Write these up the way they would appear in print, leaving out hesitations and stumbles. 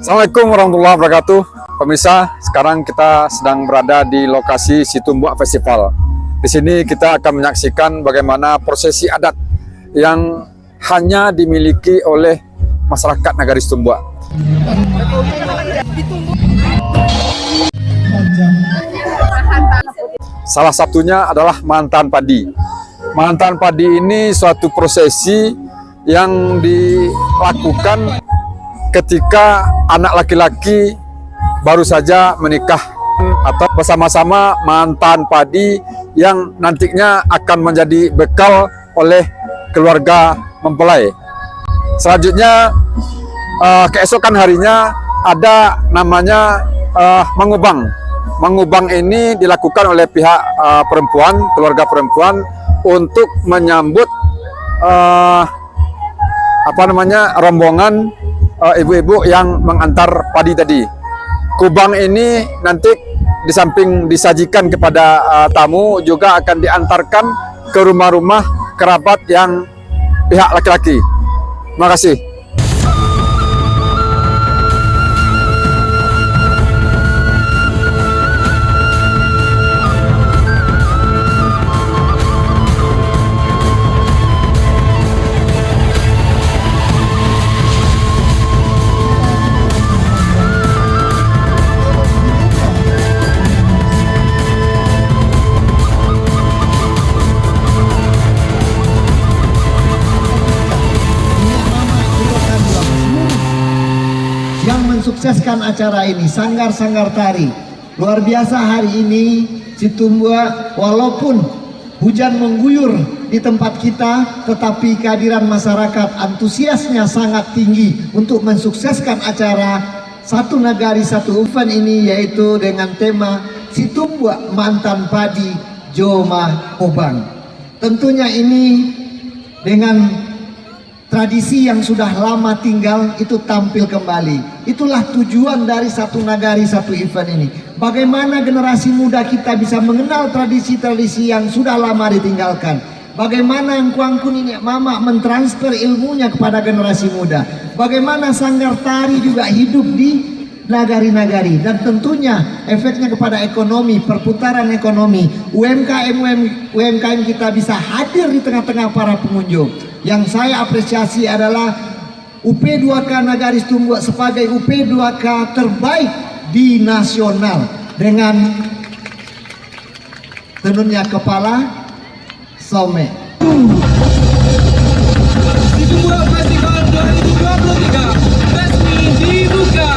Assalamualaikum warahmatullahi wabarakatuh. Pemirsa, sekarang kita sedang berada di lokasi Situmbua Festival. Di sini kita akan menyaksikan bagaimana prosesi adat yang hanya dimiliki oleh masyarakat Nagari Situmbua. Salah satunya adalah mantan padi. Mantan padi ini suatu prosesi yang dilakukan ketika anak laki-laki baru saja menikah atau bersama-sama mantan padi yang nantinya akan menjadi bekal oleh keluarga mempelai. Selanjutnya keesokan harinya ada namanya mengubang. Mengubang ini dilakukan oleh pihak perempuan, keluarga perempuan untuk menyambut rombongan ibu-ibu yang mengantar padi tadi. Kubang ini nanti di samping disajikan kepada tamu juga akan diantarkan ke rumah-rumah kerabat yang pihak laki-laki. Terima kasih. Yang mensukseskan acara ini, sanggar-sanggar tari. Luar biasa hari ini Situmbua, walaupun hujan mengguyur di tempat kita, tetapi kehadiran masyarakat antusiasnya sangat tinggi untuk mensukseskan acara Satu Nagari Satu Event ini, yaitu dengan tema Situmbua Mantan Padi Joma Obang. Tentunya ini dengan tradisi yang sudah lama tinggal itu tampil kembali. Itulah tujuan dari Satu Nagari Satu Event ini. Bagaimana generasi muda kita bisa mengenal tradisi-tradisi yang sudah lama ditinggalkan. Bagaimana yang Kuangku Nenek Mama mentransfer ilmunya kepada generasi muda. Bagaimana sanggar tari juga hidup di nagari-nagari. Dan tentunya efeknya kepada ekonomi, perputaran ekonomi. UMKM kita bisa hadir di tengah-tengah para pengunjung. Yang saya apresiasi adalah UP2K Nagari Situmbua sebagai UP2K terbaik di nasional dengan tenunnya kepala some. Situmbua Festival 2023 resmi dibuka.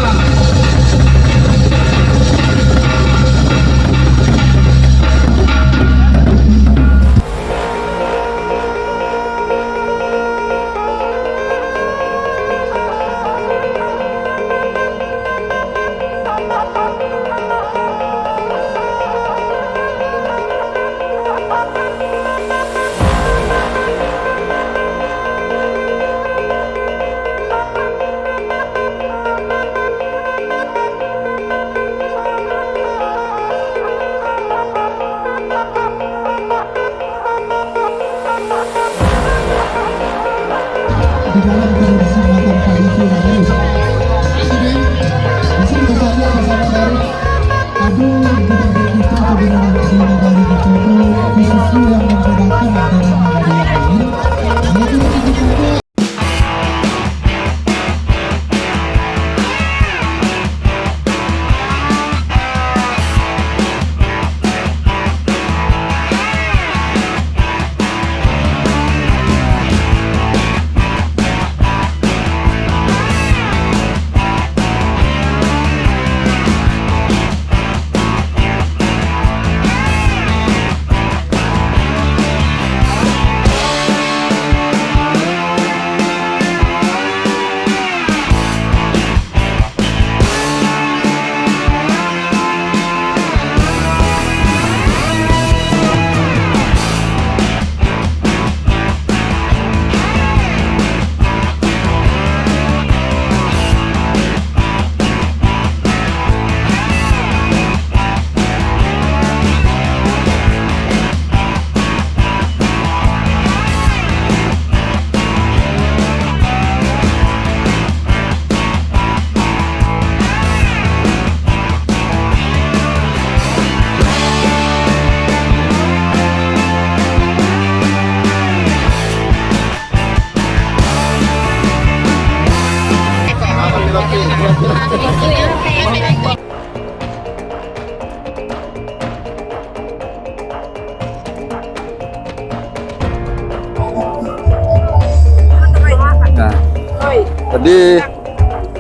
Jadi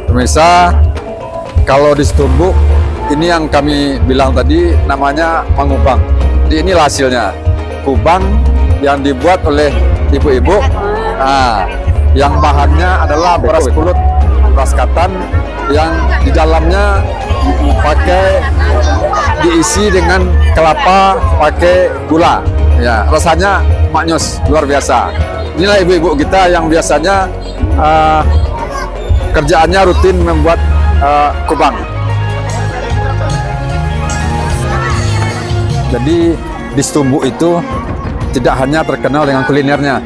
pemirsa, kalau di Situmbuk ini yang kami bilang tadi namanya mangubang. Jadi inilah hasilnya, kubang yang dibuat oleh ibu-ibu. Nah, yang bahannya adalah beras kulut, beras ketan yang di dalamnya diisi dengan kelapa, pakai gula. Ya, rasanya maknyus, luar biasa. Inilah ibu-ibu kita yang biasanya kerjaannya rutin membuat kubang. Jadi di Situmbuk itu tidak hanya terkenal dengan kulinernya,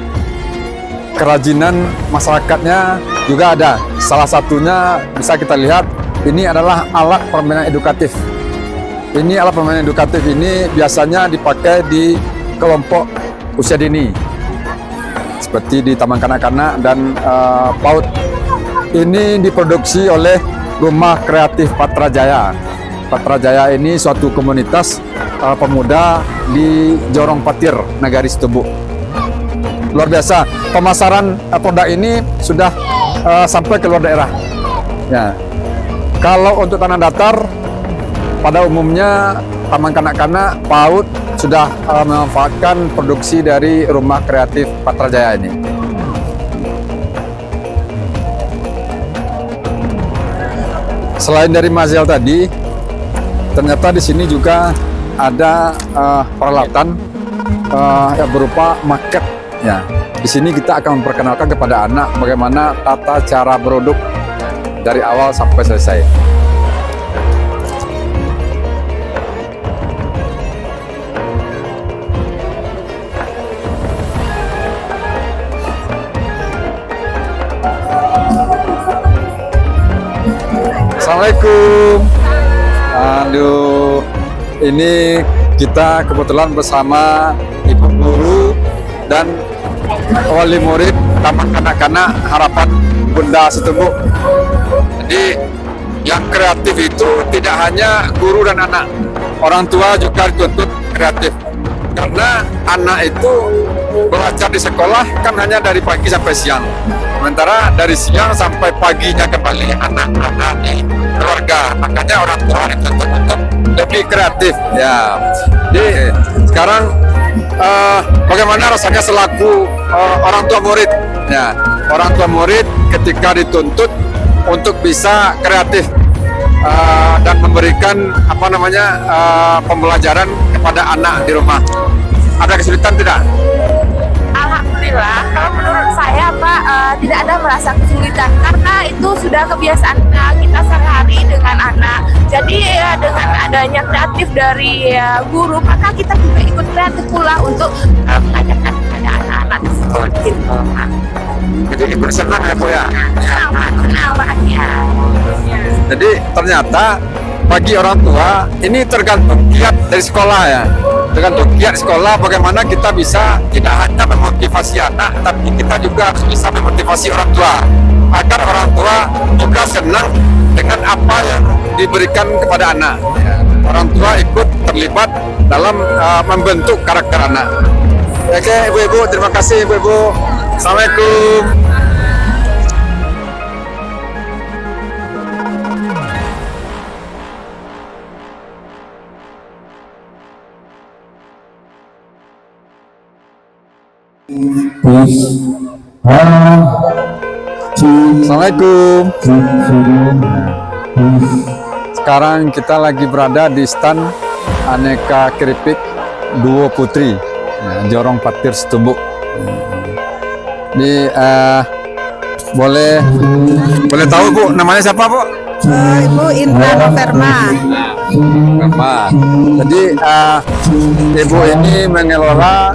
kerajinan masyarakatnya juga ada. Salah satunya bisa kita lihat, ini adalah alat permainan edukatif. Ini alat permainan edukatif ini biasanya dipakai di kelompok usia dini, seperti di taman kanak-kanak dan PAUD. Ini diproduksi oleh Rumah Kreatif Patrajaya. Patrajaya ini suatu komunitas pemuda di Jorong Patir, Nagari Situmbuk. Luar biasa, pemasaran produk ini sudah sampai ke luar daerah. Ya. Kalau untuk tanah datar, pada umumnya taman kanak-kanak PAUD sudah memanfaatkan produksi dari Rumah Kreatif Patrajaya ini. Selain dari material tadi, ternyata di sini juga ada peralatan yang berupa market. Ya, di sini kita akan memperkenalkan kepada anak bagaimana tata cara produk dari awal sampai selesai. Assalamualaikum. Aduh, ini kita kebetulan bersama ibu guru dan wali murid Taman Kanak-kanak Harapan Bunda Situmbuk. Jadi yang kreatif itu tidak hanya guru dan anak, orang tua juga dituntut kreatif. Karena anak itu belajar di sekolah kan hanya dari pagi sampai siang. Sementara dari siang sampai paginya kembali anak-anak di keluarga. Makanya orang tua dituntut untuk lebih kreatif. Ya. Jadi sekarang bagaimana rasanya selaku orang tua murid? Ya, orang tua murid ketika dituntut untuk bisa kreatif dan memberikan pembelajaran kepada anak di rumah. Ada kesulitan tidak? Alhamdulillah, kalau menurut saya Pak tidak ada merasa kesulitan karena itu sudah kebiasaan kita sehari-hari dengan anak. Jadi dengan adanya kreatif dari guru, maka kita juga ikut kreatif pula untuk mengajarkan kepada anak-anak tersebut. Jadi ibu senang ya Bu ya? Senang bahagia. Jadi ternyata bagi orang tua ini tergantung kiat dari sekolah ya. Tergantung kiat sekolah bagaimana kita bisa tidak hanya memotivasi anak, tapi kita juga harus bisa memotivasi orang tua agar orang tua juga senang dengan apa yang diberikan kepada anak. Orang tua ikut terlibat dalam membentuk karakter anak. Oke, ibu-ibu, terima kasih ibu-ibu. Assalamualaikum. Assalamualaikum. Sekarang kita lagi berada di stand aneka keripik Duo Putri, Jorong Patir Situmbuk. Ini boleh tahu Bu, namanya siapa Bu? Ibu Indra Noverma. Jadi ibu ini mengelola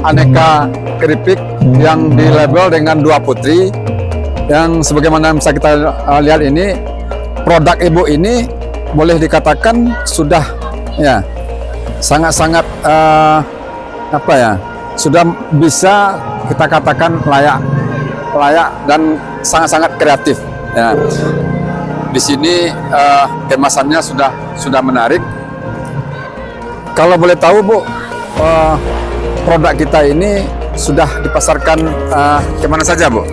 aneka keripik yang dilabel dengan Dua Putri, yang sebagaimana bisa kita lihat ini produk ibu ini boleh dikatakan sudah ya sangat-sangat sudah bisa kita katakan layak dan sangat-sangat kreatif ya. Di sini kemasannya sudah menarik. Kalau boleh tahu Bu, produk kita ini sudah dipasarkan kemana saja Bu?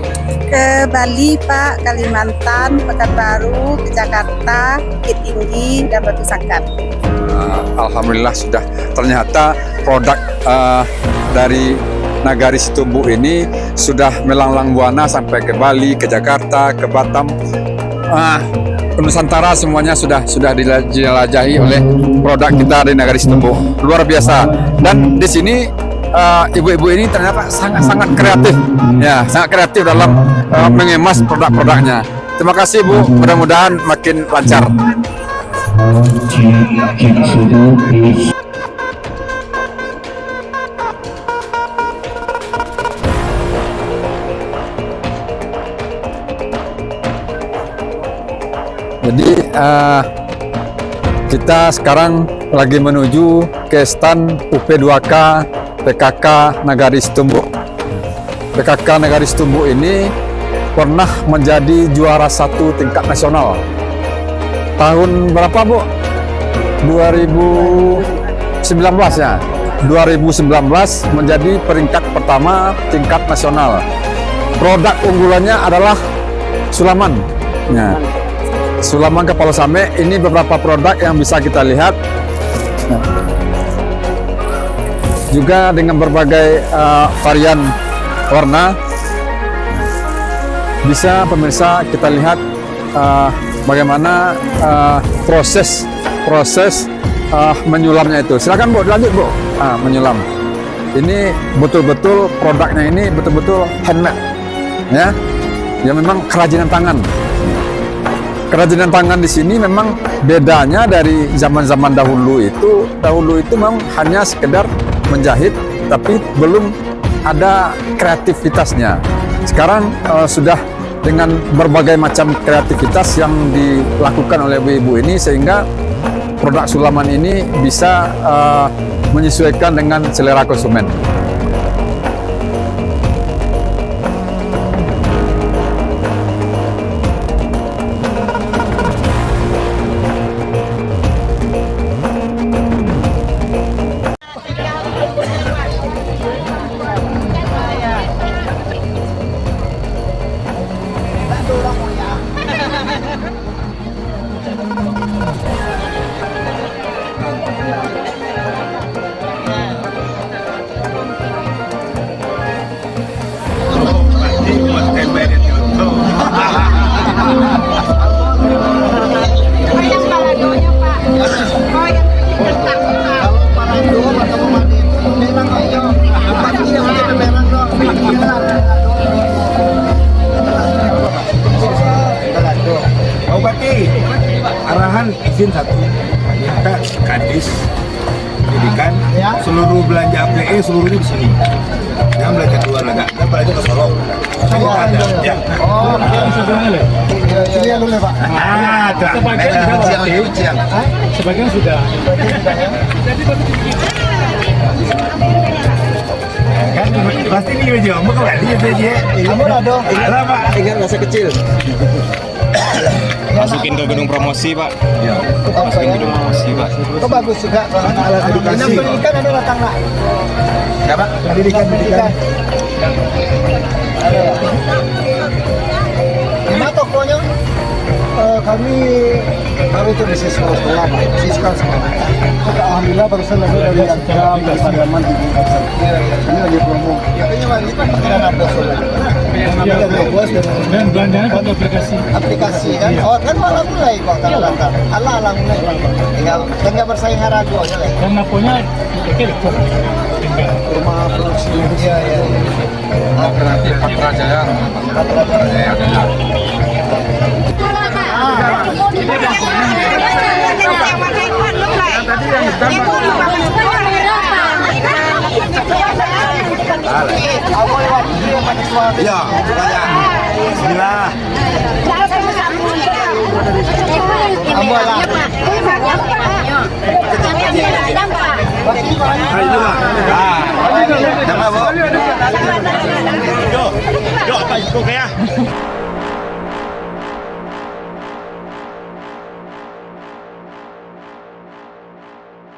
ke Bali, Pak, Kalimantan, Pekanbaru, ke Jakarta, Bukit Tinggi, dan Batu Sangkar. Alhamdulillah sudah ternyata produk dari Nagari Situmbu ini sudah melanglang buana sampai ke Bali, ke Jakarta, ke Batam, ke Nusantara, semuanya sudah dijelajahi oleh produk kita dari Nagari Situmbu. Luar biasa. Dan di sini ibu-ibu ini ternyata sangat kreatif, ya, sangat kreatif dalam mengemas produk-produknya. Terima kasih Bu, mudah-mudahan makin lancar. Jadi kita sekarang lagi menuju ke stand UP2K PKK Nagari Situmbu. PKK Nagari Situmbu ini pernah menjadi juara 1 tingkat nasional. Tahun berapa Bu? 2019 ya. 2019 menjadi peringkat pertama tingkat nasional. Produk unggulannya adalah Sulaman. Ya. Sulaman Kepala Same, ini beberapa produk yang bisa kita lihat. Juga dengan berbagai varian warna. Bisa pemirsa kita lihat bagaimana proses menyulamnya itu. Silakan Bu, lanjut Bu. Menyulam. Ini betul-betul produknya ini betul-betul handmade, ya. Ya memang kerajinan tangan. Kerajinan tangan di sini memang bedanya dari zaman-zaman dahulu itu memang hanya sekedar menjahit, tapi belum ada kreativitasnya. Sekarang sudah dengan berbagai macam kreativitas yang dilakukan oleh ibu-ibu ini, sehingga produk Sulaman ini bisa menyesuaikan dengan selera konsumen. Arahan izin 1, minta Kadis Pendidikan seluruh belanja APE seluruhnya di sini. Yang belanja keluar negara, dan belanja ke Solo. Ada. Ya. Oh, ini dulu Pak. Sebagian sudah. Kan pasti ini aja, mau kembali aja. Kamu ada? Ingat masa kecil. Masukin ke gedung promosi Pak. Ya. Masukin gedung promosi Pak. Itu bagus juga. Alat edukasi. Pendidikan ada datang nak? Siapa? Pendidikan. Ada. Gimana tokonya? Kami baru itu di Siskal sekolah, Pak. Siskal sekolah. Alhamdulillah barusan lagi dari Agram, dari Padaman di Bungkasan. Ini lagi promo. Ya, ini kan pikiran apa soalnya? Dan belanjanya pakai aplikasi kan? Oh kan malah mulai kok tanda-tanda. Ala mulai. Tinggal bersaing harga aja lah. Dan naponya kecil Rumah produksi. Iya. Alternatif Patra Jaya. Ya, Bismillah. Ayo, Pak. Nama, Bu. Yo, apa itu ya?